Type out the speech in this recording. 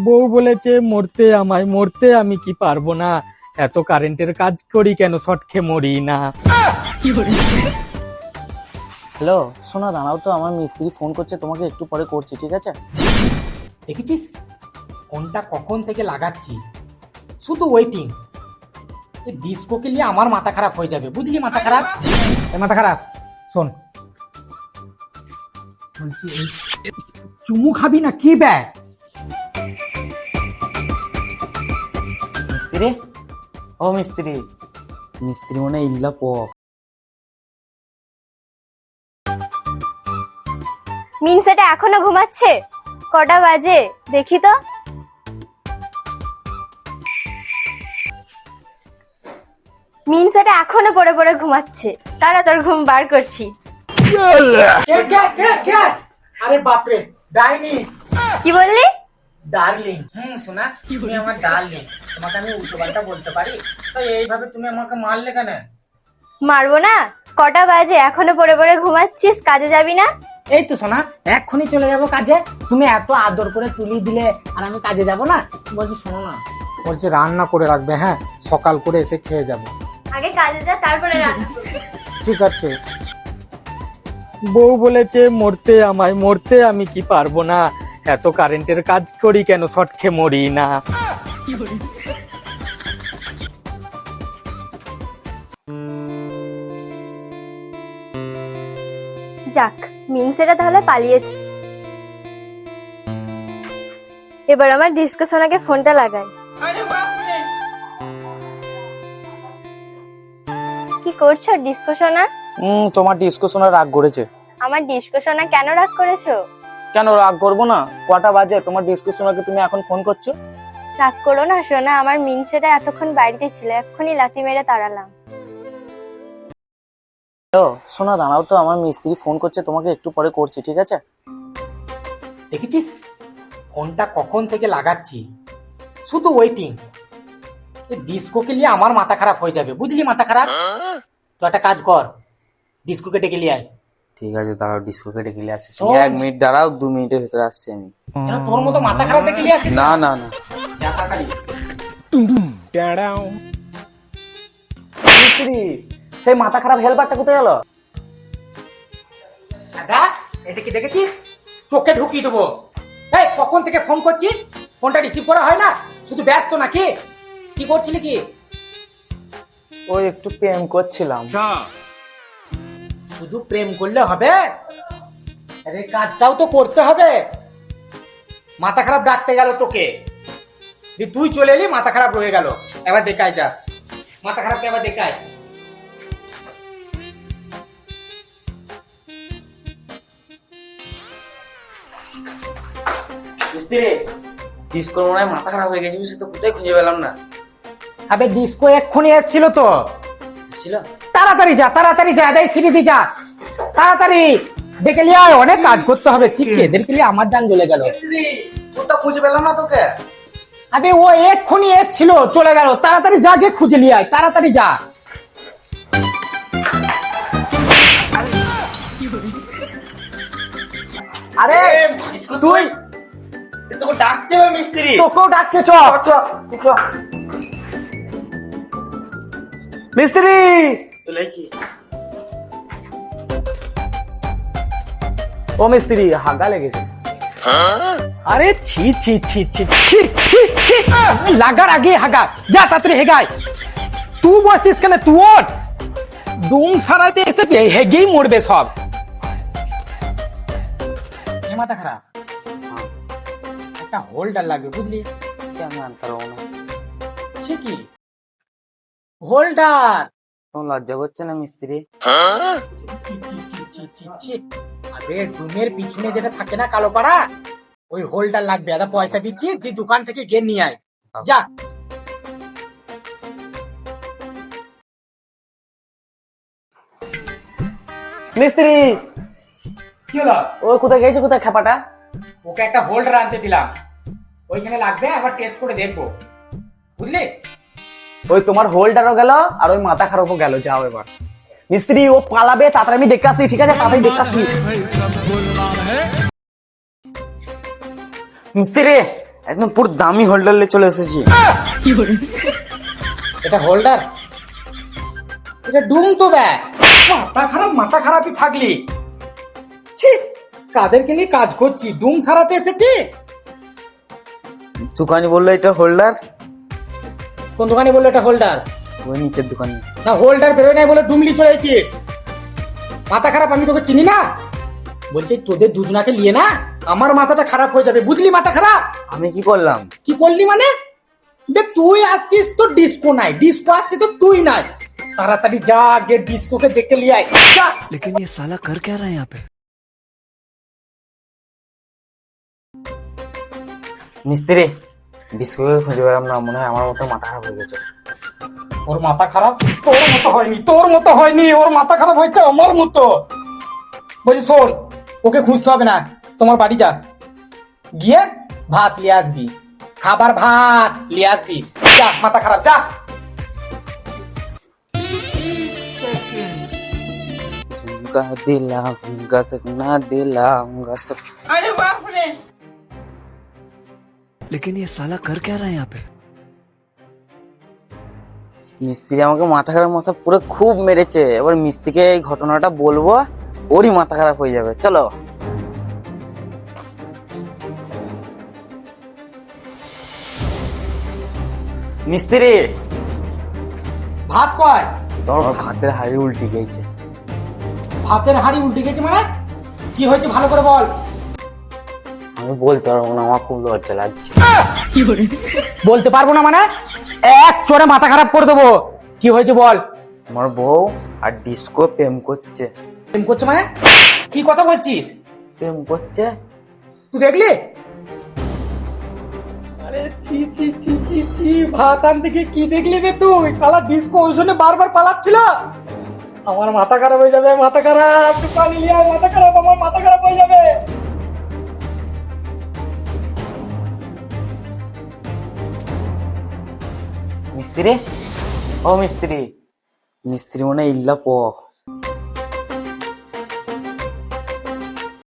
বউ বলেছে মরতে, আমায় মরতে, আমি কি পারবো না। এত কারেন্টের কাজ করি কেন, শর্ট খেয়ে মরি না। হ্যালো, শোনো দাঁড়াও তো, আমার মিস্ত্রি ফোন করছে, তোমাকে একটু পরে করছি, ঠিক আছে? দেখেছিস ফোনটা কখন থেকে লাগাচ্ছি, শুধু ওয়েটিং। এই ডিস্কোকে নিয়ে আমার মাথা খারাপ হয়ে যাবে, বুঝলি? মাথা খারাপ, মাথা খারাপ। শোন, বলছি চুমু খাবি না কি ব্যাগ? মিস্ত্রি, ও মিস্ত্রি, মিস্ত্রি মনে হয় ইল্লা পক। মিনসেটা এখনো ঘুমাচ্ছে? কটা বাজে দেখি তো। মিনসেটা এখনো পড়ে পড়ে ঘুমাচ্ছে, তারা তোর ঘুম বার করছি। আরে বাপরে, ডাইনি। কি বললি? ডার্লিং। শোনা, তুমি আমার ডার্লিং, তোমাকে আমি উল্টো পাল্টা বলতে পারি? তো এইভাবে তুমি আমাকে মারলে কেন? মারবো না? কটা বাজে এখনো পড়ে পড়ে ঘুমাচ্ছিস, কাজে যাবি না? এই তো শোনা, এক্ষুনি চলে যাব কাজে। তুমি এত আদর করে তুলি দিলে আর আমি কাজে যাব না? বলছি শোনো না, বলছি রান্না করে রাখবে, হ্যাঁ, সকাল করে এসে খেয়ে যাব। আগে কাজে যা, তারপরে রান্না করবি। ঠিক আছে। বউ বলেছে মরতে, আমায় মরতে, আমি কি পারবো না। এত কারেন্টের কাজ করি কেন, শর্ট খেয়ে মরি না। যাক, মিনসেটা তাহলে পালিয়েছে। এবার আমার ডিসকাশনাকে ফোনটা লাগাই। কি করছো ডিসকাশনা? তোমার ডিস্কো শোনা রাগ করেছে। আমার ডিসকাশনা কেন রাগ করেছো? কেন রাগ করবো না? কটা বাজে তোমার ডিস্কো শোনাকে তুমি এখন ফোন করছো? রাগ করো না সোনা, আমার মিনসেটা এতক্ষণ বাড়িতে ছিল, এক্ষুনি লাথি মেরে তাড়ালাম। হ্যালো, শোনো দাঁড়াও তো, আমার মিস্ত্রি ফোন করছে, তোমাকে একটু পরে করছি, ঠিক আছে? দেখেছিস ফোনটা কখন থেকে লাগাচ্ছি, শুধু ওয়েটিং। এই ডিস্কোকে নিয়ে আমার মাথা খারাপ হয়ে যাবে, বুঝলি? মাথা খারাপ। তো একটা কাজ কর, ডিস্কোকে ডেকে নিয়ে আয়। ঠিক আছে, দাঁড়াও, ডিস্কোকে ডেকে নিয়ে আসছি। শোন। 1 মিনিট দাঁড়াও, 2 মিনিটের ভিতরে আসছি আমি। কেন তোর মতো মাথা খারাপ ডেকে নিয়ে আসিস? না না না, যা তাড়াতাড়ি। মিস্ত্রি, সেই মাথা খারাপ হেল্পারটা কোথায় গেল? দাদা, এটা কি দেখেছিস? চোখে ঢুকিয়ে দেবো। এই কখন থেকে ফোন করছিস, ফোনটা রিসিভ করা হয় না? শুধু ব্যস্ত নাকি? কি করছিলি কি? ওই একটু প্রেম করছিলাম। শুধু প্রেম করলে হবে? আরে কাজটাও তো করতে হবে। মাথা খারাপ ডাকতে গেল তোকে, তুই চলে এলি, মাথা খারাপ রয়ে গেল। এবার দেখাই যা, মাথা খারাপকে এবার দেখাই। মিস্ত্রি, ডিস্কোর মনে হয় মাথা খারাপ হয়ে গেছে, বুঝলি তো? কোথায় খুঁজে পেলাম না। আবে ডিস্কো এক্ষুনি এসেছিল তো। ছিল? তাড়াতাড়ি যা, তাড়াতাড়ি যা, যাই সিঁড়ি যা, তাড়াতাড়ি ডেকে নিয়ে আয়, অনেক কাজ করতে হবে। চিচ্ছি, এদেরকে নিয়ে আমার জান জ্বলে গেল। মিস্ত্রি, কোথাও খুঁজে পেলাম না তোকে। আবে ও এক্ষুনি এসেছিল, চলে গেল। তাড়াতাড়ি যা, গিয়ে খুঁজে নিয়ে আয়, তাড়াতাড়ি যা। আরে তুই, তোকে ডাকছে মিস্ত্রি। তোকেও ডাকছে, চ। মিস্ত্রি কি? ও মিস্ত্রি, হাগা লেগেছে। আরে ছি ছি ছি ছি ছি ছি ছি, লাগার আগে হাগা, যা তাড়াতাড়ি হেগায়। তুই বসছিস কেন? তুই ওঠ, দুম সারাতে এসে হেগেই মরবে সব। মাথা খারাপ, একটা হোল্ডার লাগবে, বুঝলি? আমি আনতে পারবো না। সে কি হোল্ডার? তোমার লজ্জা করছে না মিস্ত্রি? ছি, ছি, ছি, ছি, ছি, ছি। আবে রুমের পিছনে যেটা থাকে না কালো পাড়া, ওই হোল্ডার লাগবে। আদা পয়সা দিচ্ছি, তুই দোকান থেকে গিয়ে নিয়ে আয়, যা। মিস্ত্রি, কি হলো? ওই কোথায় গেছে, কোথায় খেপাটা? ওকে একটা হোল্ডার আনতে দিলাম, ওইখানে লাগবে, আবার টেস্ট করে দেখবো, বুঝলি? ওই তোমার হোল্ডারও গেল আর ওই মাথা খারাপও গেল। যাও এবার মিস্ত্রি, ও পালাবে, তাড়াতাড়ি আমি দেখতে আসি, ঠিক আছে? তাড়াতাড়ি দেখতে আসি। মিস্ত্রি, একদম পুরো দামি হোল্ডার নিয়ে চলে এসেছি। এটা হোল্ডার, এটা ডুম তো ব্যাগ। মাথা খারাপই থাকলি। ছি, কাদেরকে নিয়ে কাজ করছি, ডুম সারাতে এসেছি। দোকানি বললো এটা হোল্ডার। কোন দোকানে বললো এটা হোল্ডার? ওই নিচের দোকানে। না, হোল্ডার বেরোয় নাই বলে ডুমলি চলে এসেছিস। মাথা খারাপ, আমি তোকে চিনি না। বলছি তোদের দুজনাকে নিয়ে না আমার মাথাটা খারাপ হয়ে যাবে, বুঝলি? মাথা খারাপ। আমি কি করলাম? কি করলি মানে? দেখ তুই আসছিস তো ডিস্কো নাই, ডিস্কো আসছে তো তুই নাই। তাড়াতাড়ি যা, গে ডিস্কোকে দেখতে নিয়ে আয়, যা। लेकिन ये साला कर क्या रहा है यहाँ पे? মিস্ত্রি, ডিস্কোকে খুঁজে পেলাম না, মনে হয় আমার মতো মাথা খারাপ হয়ে গেছে। ওর মাথা খারাপ? তোর মতো হয়নি, ওর মাথা খারাপ হয়েছে আমার মতো। বলছি শোন, ওকে খুঁজতে হবে না, তোমার বাড়ি যা, গিয়ে ভাত নিয়ে আসবি, খাবার ভাত নিয়ে আসবি। যা, মাথা খারাপ, যা। झुमका दिलाऊंगा ना दिलाऊंगा सब। लेकिन ये साला कर क्या रहा है यहाँ पे? মিস্ত্রি আমাকে মাথা খারাপ মাথা পুরো খুব মেরেছে। এবার মিস্ত্রিকে এই ঘটনাটা বলবো, ওরই মাথা খারাপ হয়ে যাবে। চলো। মিস্ত্রি, ভাত কয়? তোমার ভাতের হাড়ি উল্টে গেছে। ভাতের হাঁড়ি উল্টে গেছে মানে? কি হয়েছে ভালো করে বল। আমি বলতে পারবো না, আমার খুব লজ্জা লাগছে। বলতে পারবো না মানে? এক চড়ে মাথা খারাপ করে দেবো। কি হয়েছে বল। আমার বউ আর ডিস্কো প্রেম করছে। প্রেম করছে মানে? কি কথা বলছিস? প্রেম করছে। তুই দেখলি? আরে ছি ছি ছি ছি ছি, ভাত আনতে গিয়ে কি দেখলি বে তুই? শালা ডিস্কো ওই জন্য বারবার পালাচ্ছিল। আমার মাথা খারাপ হয়ে যাবে, মাথা খারাপ। তুই পানি নিয়ে আয়, মাথা খারাপ, আমার মাথা খারাপ হয়ে যাবে। মিস্ত্রি, ও মিস্ত্রি, মিস্ত্রি মনে হয় ইল্লা প